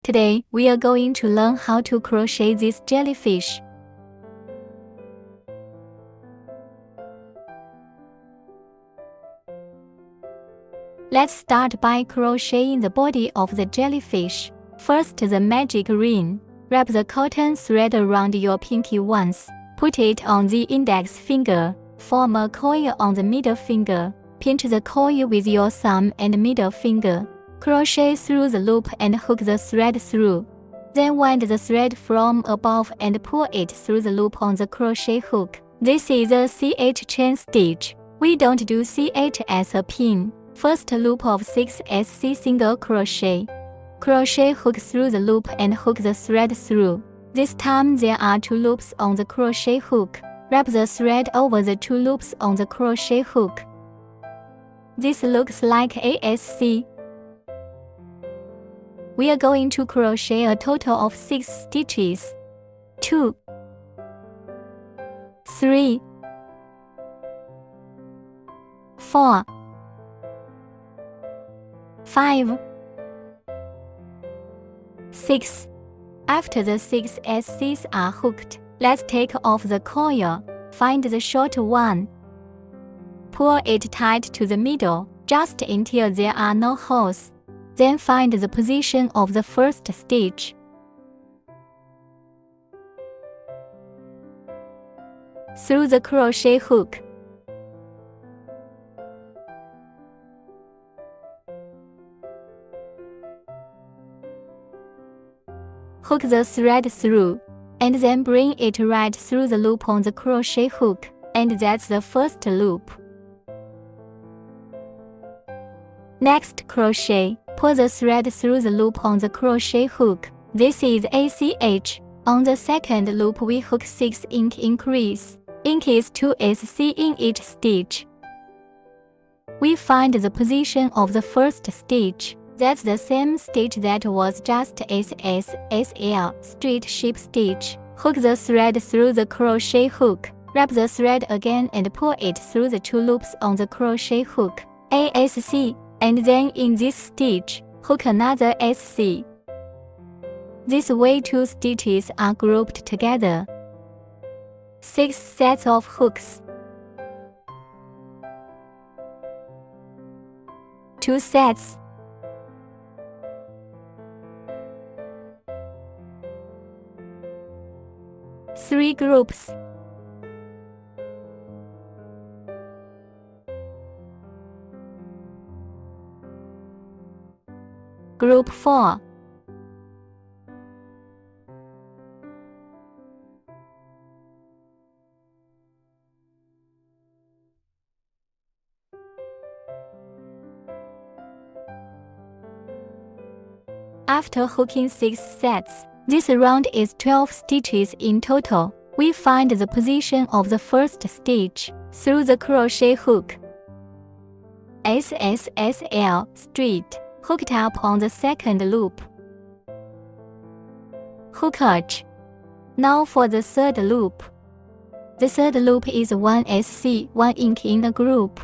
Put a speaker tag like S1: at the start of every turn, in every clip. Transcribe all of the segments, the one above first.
S1: Today, we are going to learn how to crochet this jellyfish. Let's start by crocheting the body of the jellyfish. First, the magic ring. Wrap the cotton thread around your pinky once. Put it on the index finger. Form a coil on the middle finger. Pinch the coil with your thumb and middle finger. Crochet through the loop and hook the thread through. Then wind the thread from above and pull it through the loop on the crochet hook. This is a CH chain stitch. We don't do CH as a pin. First loop of 6 SC single crochet. Crochet hook through the loop and hook the thread through. This time there are 2 loops on the crochet hook. Wrap the thread over the 2 loops on the crochet hook. This looks like a SC. We are going to crochet a total of 6 stitches. 2, 3, 4, 5, 6. After the 6 SCs are hooked, let's take off the coil. Find the short one. Pull it tight to the middle, just until there are no holes. Then find the position of the first stitch. Through the crochet hook. Hook the thread through, and then bring it right through the loop on the crochet hook, and that's the first loop. Next crochet, pull the thread through the loop on the crochet hook. This is ACH. On the second loop we hook 6 ink increase. Ink is 2 SC in each stitch. We find the position of the first stitch. That's the same stitch that was just SL straight ship stitch. Hook the thread through the crochet hook. Wrap the thread again and pull it through the 2 loops on the crochet hook. ASC. And then in this stitch, hook another SC. This way 2 stitches are grouped together. 6 sets of hooks. 2 sets. 3 groups. Group 4. After hooking 6 sets, this round is 12 stitches in total. We find the position of the first stitch through the crochet hook. SSL straight. Hooked up on the second loop. Hook arch. Now for the third loop. The third loop is 1 SC, 1 ink in a group.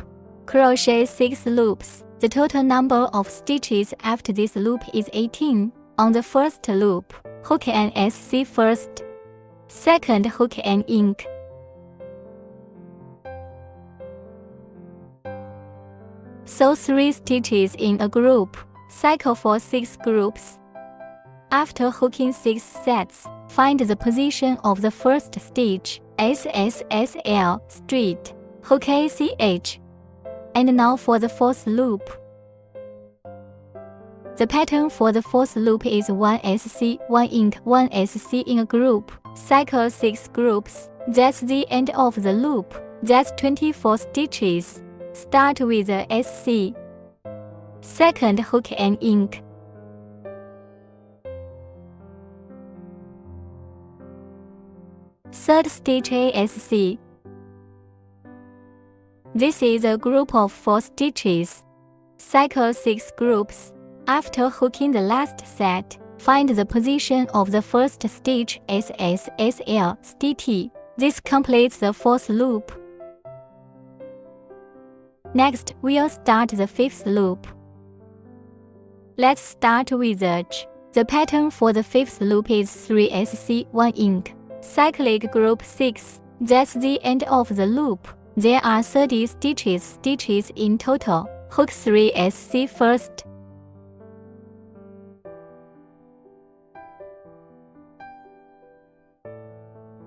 S1: Crochet 6 loops. The total number of stitches after this loop is 18. On the first loop, hook an SC first. Second, hook an ink. Sew 3 stitches in a group. Cycle for 6 groups. After hooking 6 sets, find the position of the first stitch, SSL straight, hook ACH. And now for the fourth loop. The pattern for the fourth loop is 1 SC, 1 ink, 1 SC in a group. Cycle 6 groups. That's the end of the loop. That's 24 stitches. Start with the SC. Second, hook an ink. Third stitch ASC. This is a group of 4 stitches. Cycle 6 groups. After hooking the last set, find the position of the first stitch SSL ST. This completes the 4th loop. Next, we'll start the 5th loop. Let's start with the The pattern for the 5th loop is 3SC1 ink. Cyclic group 6. That's the end of the loop. There are 30 stitches in total. Hook 3SC first.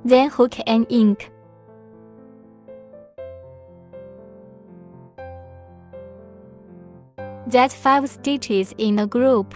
S1: Then hook an ink. That's 5 stitches in a group.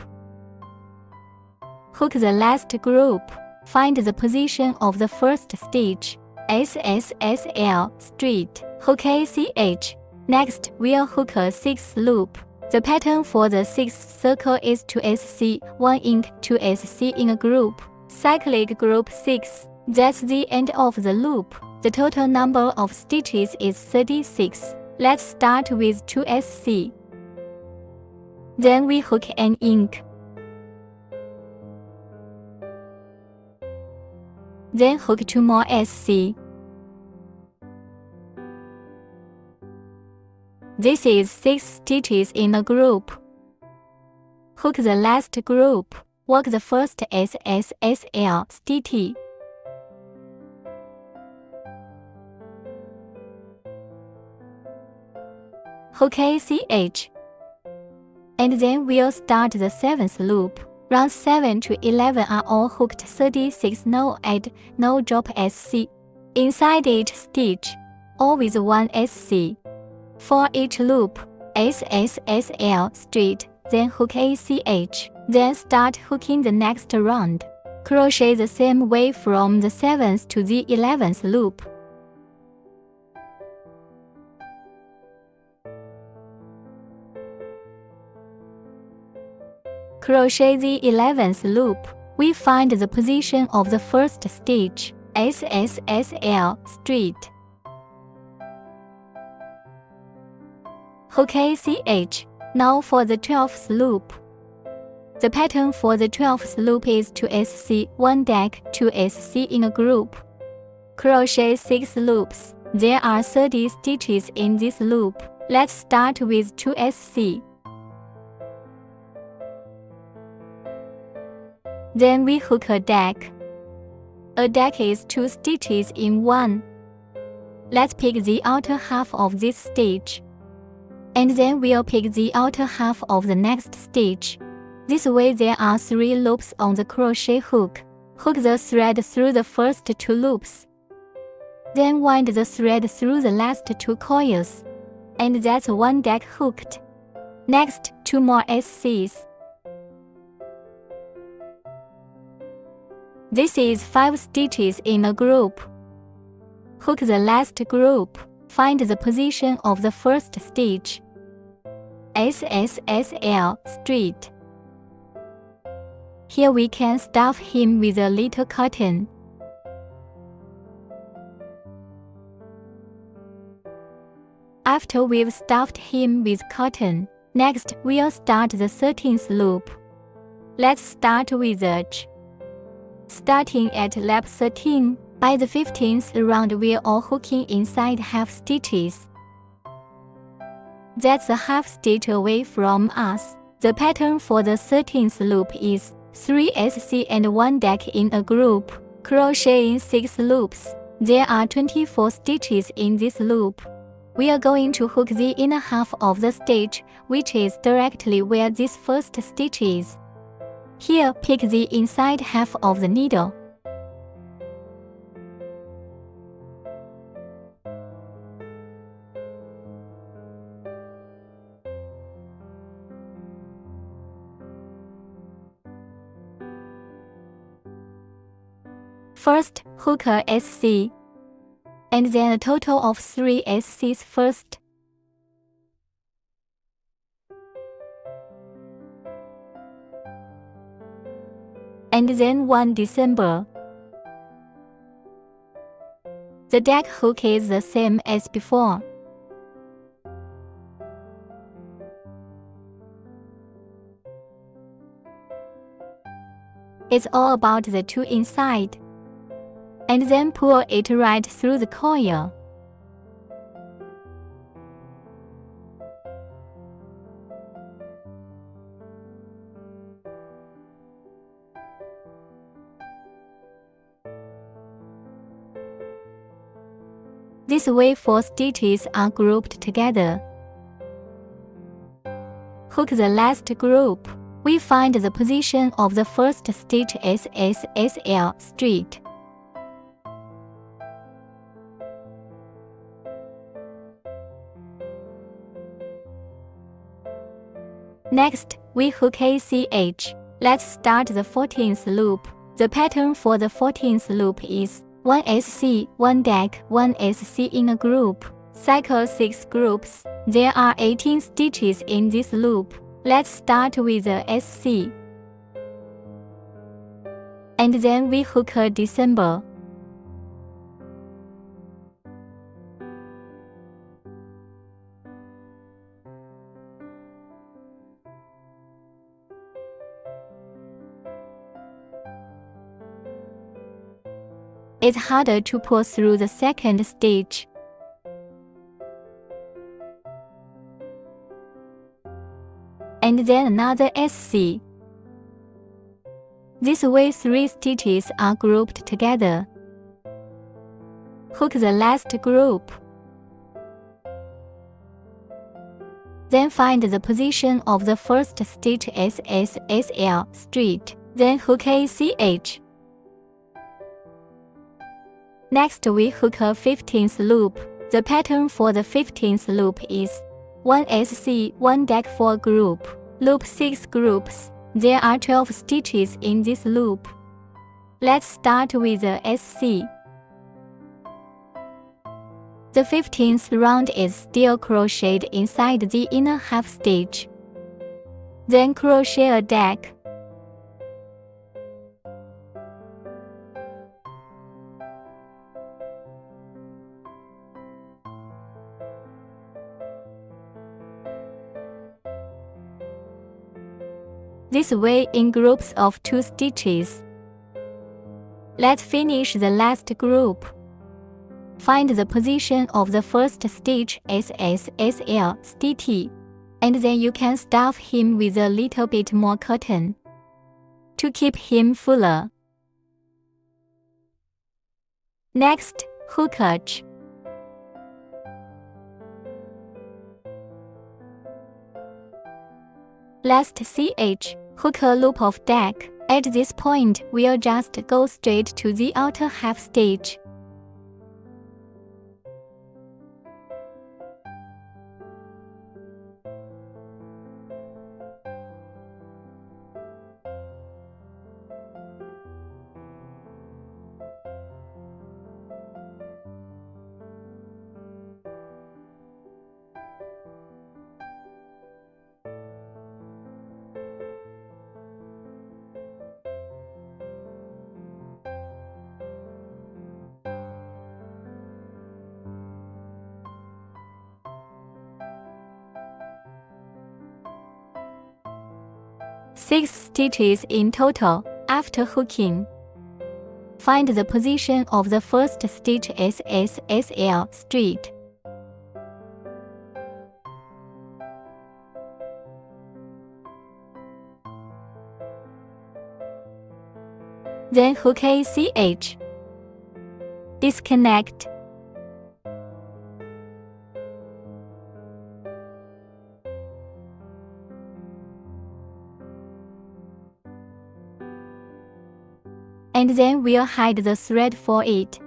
S1: Hook the last group. Find the position of the first stitch. SSSL straight. Hook ACH. Next, we'll hook a 6th loop. The pattern for the 6th circle is 2SC1 ink 2SC in a group. Cyclic group 6. That's the end of the loop. The total number of stitches is 36. Let's start with 2SC. Then we hook an ink. Then hook 2 more SC. This is 6 stitches in a group. Hook the last group. Work the first SSSL stitch. Hook ACH. And then we'll start the 7th loop. Rounds 7 to 11 are all hooked 36 no add, no drop SC. Inside each stitch, all with 1 SC. For each loop, SSSL straight, then hook ACH. Then start hooking the next round. Crochet the same way from the 7th to the 11th loop. Crochet the 11th loop. We find the position of the first stitch, SSSL straight. Hook ACH. Now for the 12th loop. The pattern for the 12th loop is 2SC1 deck 2SC in a group. Crochet 6 loops. There are 30 stitches in this loop. Let's start with 2SC. Then we hook a deck. A deck is 2 stitches in one. Let's pick the outer half of this stitch. And then we'll pick the outer half of the next stitch. This way there are 3 loops on the crochet hook. Hook the thread through the first 2 loops. Then wind the thread through the last 2 coils. And that's 1 deck hooked. Next, 2 more SCs. This is 5 stitches in a group. Hook the last group. Find the position of the first stitch. SSSL straight. Here we can stuff him with a little cotton. After we've stuffed him with cotton, next we'll start the 13th loop. Let's start with H. Starting at lap 13, by the 15th round we're all hooking inside half stitches. That's a half stitch away from us. The pattern for the 13th loop is 3 SC and 1 deck in a group, crocheting 6 loops. There are 24 stitches in this loop. We are going to hook the inner half of the stitch, which is directly where this first stitch is. Here, pick the inside half of the needle. First, hook a SC, and then a total of 3 SCs first. And then 1 December. The deck hook is the same as before. It's all about the 2 inside. And then pull it right through the coil. This way 4 stitches are grouped together. Hook the last group. We find the position of the first stitch SSL straight. Next, we hook ACH. Let's start the 14th loop. The pattern for the 14th loop is 1 SC, 1 deck, 1 SC in a group. Cycle 6 groups. There are 18 stitches in this loop. Let's start with the SC. And then we hook a December. It's harder to pull through the second stitch. And then another SC. This way 3 stitches are grouped together. Hook the last group. Then find the position of the first stitch SSL straight. Then hook ACH. Next we hook a 15th loop. The pattern for the 15th loop is 1 SC, 1 deck 4 group. Loop 6 groups. There are 12 stitches in this loop. Let's start with the SC. The 15th round is still crocheted inside the inner half stitch. Then crochet a deck. This way in groups of 2 stitches. Let's finish the last group. Find the position of the first stitch SSL stitch, and then you can stuff him with a little bit more cotton to keep him fuller. Next, hookage. Last CH, hook a loop of deck. At this point, we'll just go straight to the outer half stitch. Six stitches in total. After hooking, find the position of the first stitch SSL straight. Then hook ACH. Disconnect. And then we'll hide the thread for it.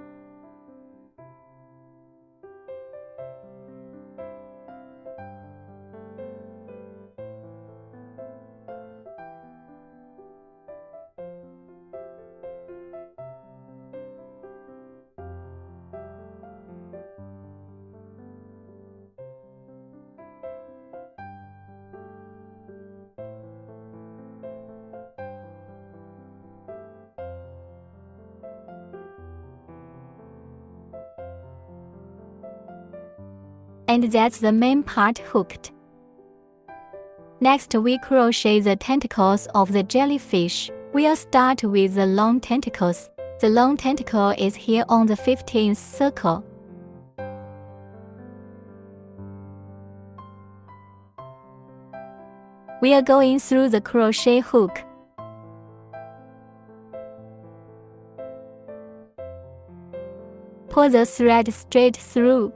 S1: And that's the main part hooked. Next, we crochet the tentacles of the jellyfish. We'll start with the long tentacles. The long tentacle is here on the 15th circle. We are going through the crochet hook. Pull the thread straight through.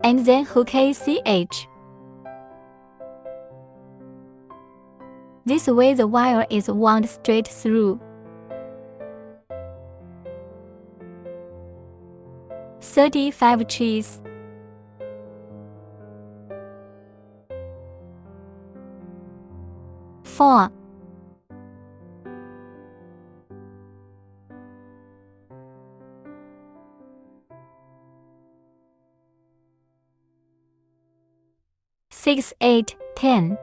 S1: And then hook ACH. This way the wire is wound straight through. 35 cheese. 4. 6, 8, 10.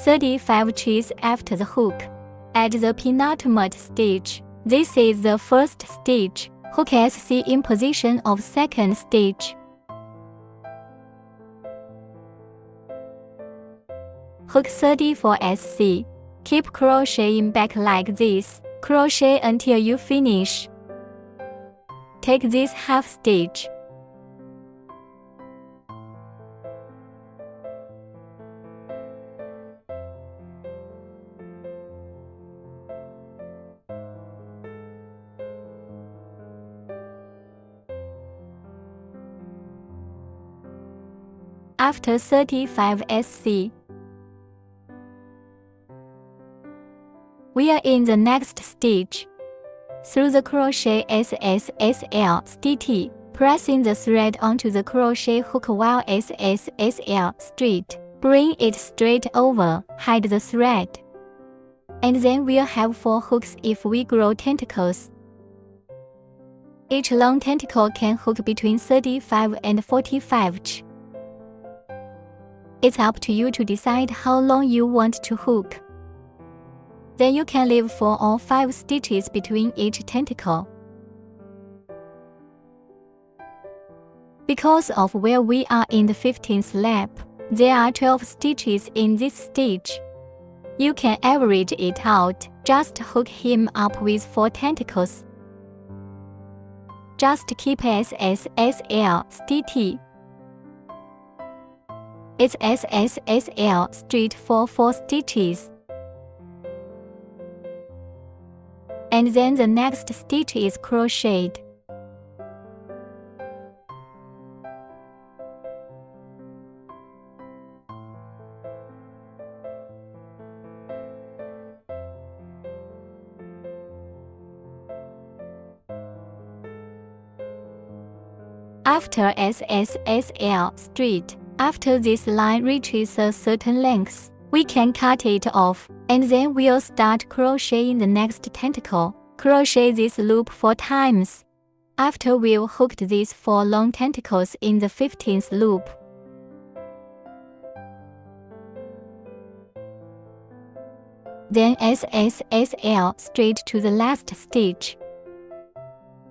S1: 35 cheese after the hook. At the penultimate stage, this is the first stage, hook SC in position of second stage. Hook 34 SC. Keep crocheting back like this, crochet until you finish. Take this half stitch. After 35 SC, we are in the next stitch. Through the crochet SSSL ST, pressing the thread onto the crochet hook while SSSL straight. Bring it straight over, hide the thread. And then we'll have 4 hooks if we grow tentacles. Each long tentacle can hook between 35 and 45 ch. It's up to you to decide how long you want to hook. Then you can leave 4 or 5 stitches between each tentacle. Because of where we are in the 15th lap, there are 12 stitches in this stitch. You can average it out, just hook him up with 4 tentacles. Just keep SSSL ST. It's SSSL straight for 4 stitches. And then the next stitch is crocheted. After SSSL straight, after this line reaches a certain length, we can cut it off, and then we'll start crocheting the next tentacle. Crochet this loop 4 times. After we've hooked these 4 long tentacles in the 15th loop, then SSSL straight to the last stitch.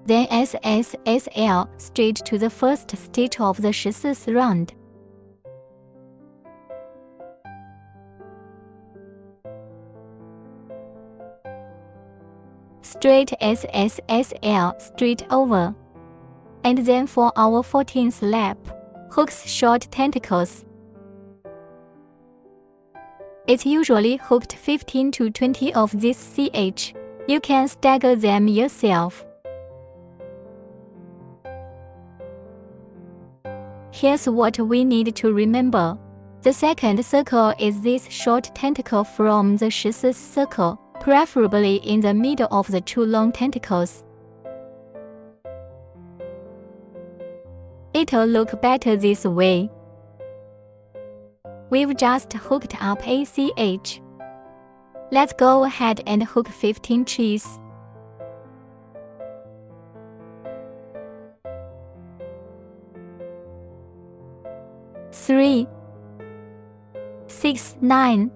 S1: Then SSSL straight to the first stitch of the 14th round. Straight SSSL straight over. And then for our 14th lap, hooks short tentacles. It's usually hooked 15 to 20 of this CH. You can stagger them yourself. Here's what we need to remember. The second circle is this short tentacle from the 14th circle, preferably in the middle of the 2 long tentacles. It'll look better this way. We've just hooked up ACH. Let's go ahead and hook 15 cheese. 3, 6, 9.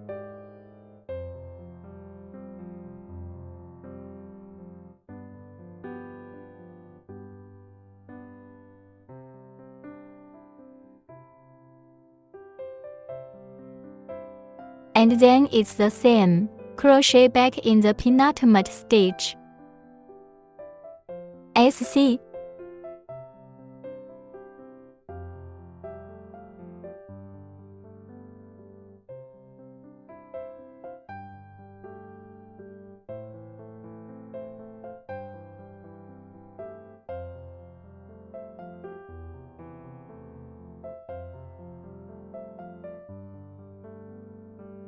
S1: And then it's the same. Crochet back in the penultimate stitch. SC.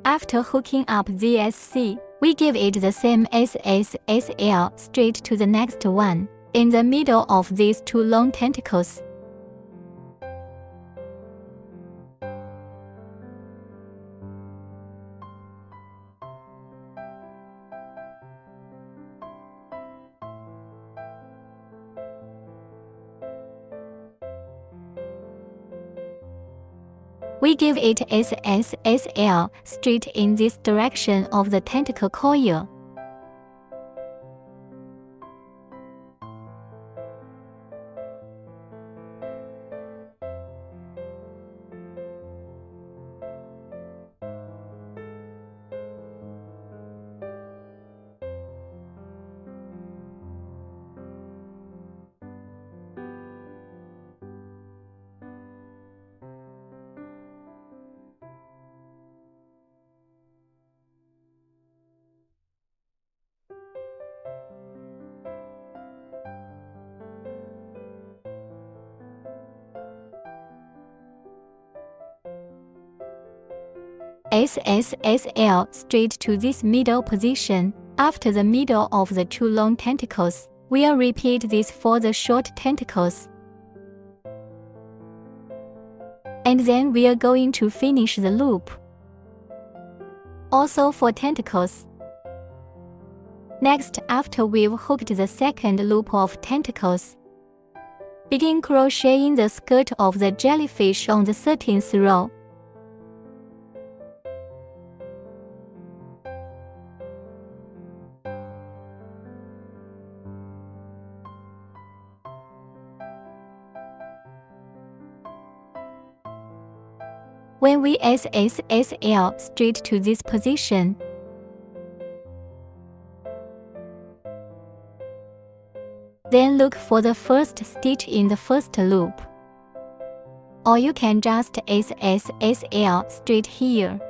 S1: After hooking up the SC, we give it the same SSSL straight to the next one, in the middle of these two long tentacles. We give it SSSL straight in this direction of the tentacle coil. SSSL straight to this middle position. After the middle of the two long tentacles, we'll repeat this for the short tentacles. And then we're going to finish the loop. Also for tentacles. Next, after we've hooked the second loop of tentacles, begin crocheting the skirt of the jellyfish on the 13th row. When we SSSL straight to this position, then look for the first stitch in the first loop. Or you can just SSSL straight here.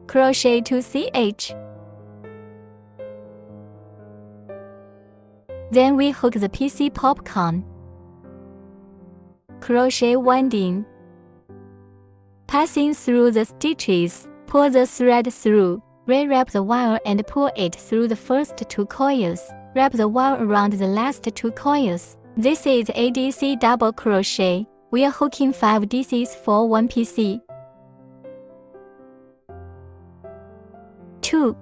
S1: Crochet to CH. Then we hook the PC popcorn. Crochet winding. Passing through the stitches, pull the thread through, re-wrap the wire and pull it through the first two coils. Wrap the wire around the last two coils. This is a DC double crochet. We are hooking 5 DCs for 1 PC. 2,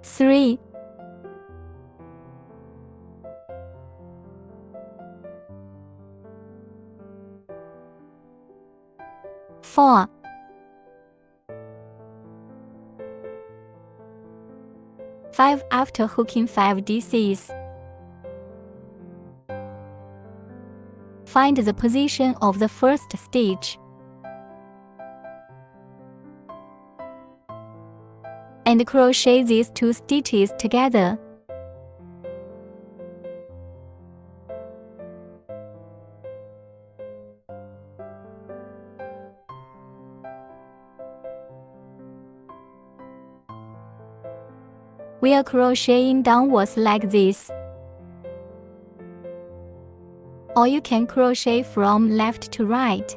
S1: 3, 4, 5. After hooking 5 DCs, find the position of the first stitch and crochet these 2 stitches together. We are crocheting downwards like this. Or you can crochet from left to right.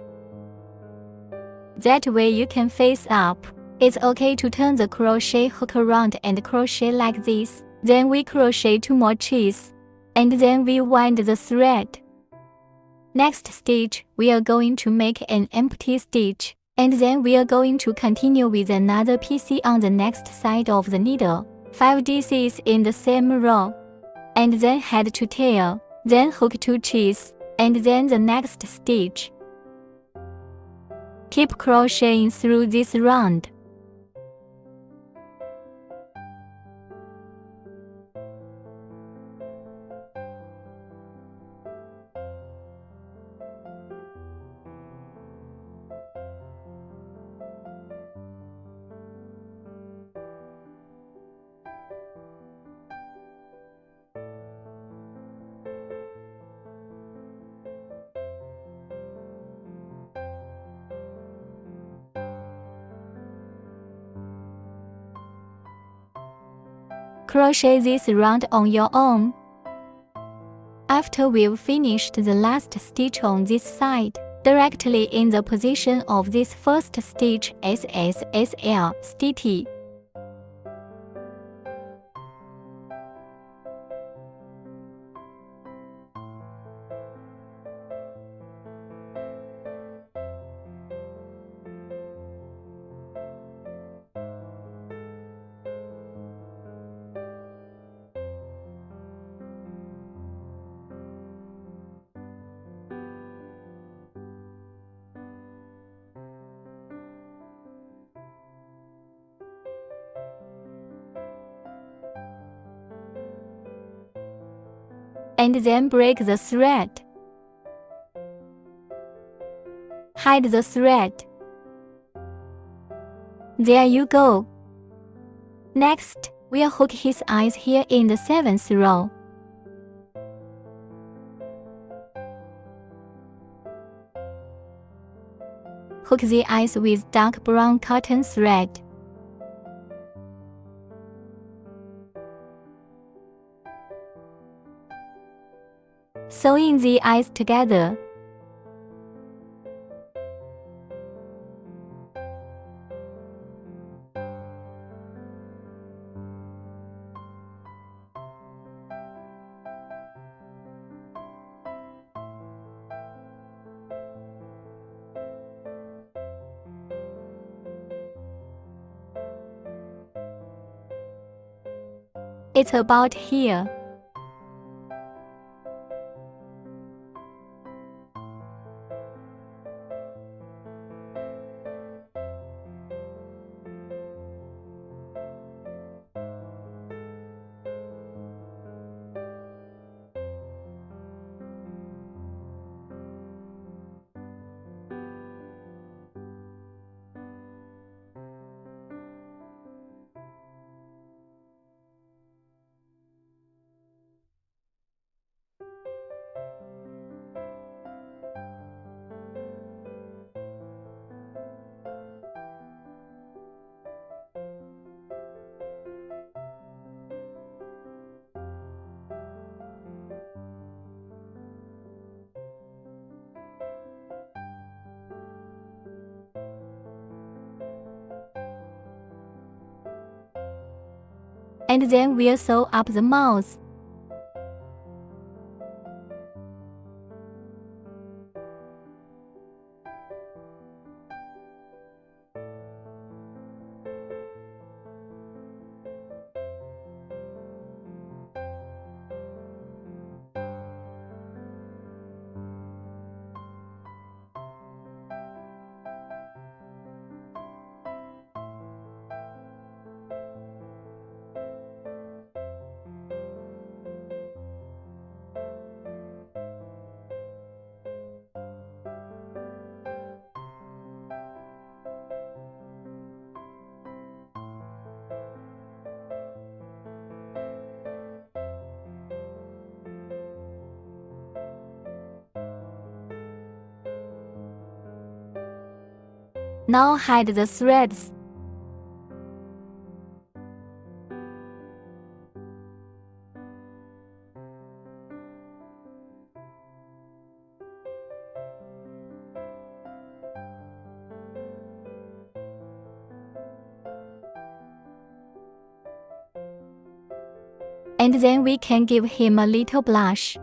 S1: That way you can face up. It's okay to turn the crochet hook around and crochet like this. Then we crochet 2 more chains. And then we wind the thread. Next stitch, we are going to make an empty stitch. And then we are going to continue with another PC on the next side of the needle, 5 DCs in the same row, and then head to tail, then hook to cheese, and then the next stitch. Keep crocheting through this round. Crochet this round on your own. After we've finished the last stitch on this side, directly in the position of this first stitch SSSL stitch. And then break the thread. Hide the thread. There you go. Next, we'll hook his eyes here in the 7th row. Hook the eyes with dark brown cotton thread. Sew in the eyes together. It's about here. And then we'll sew up the mouth. Now hide the threads. And then we can give him a little blush.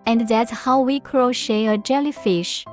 S1: And that's how we crochet a jellyfish.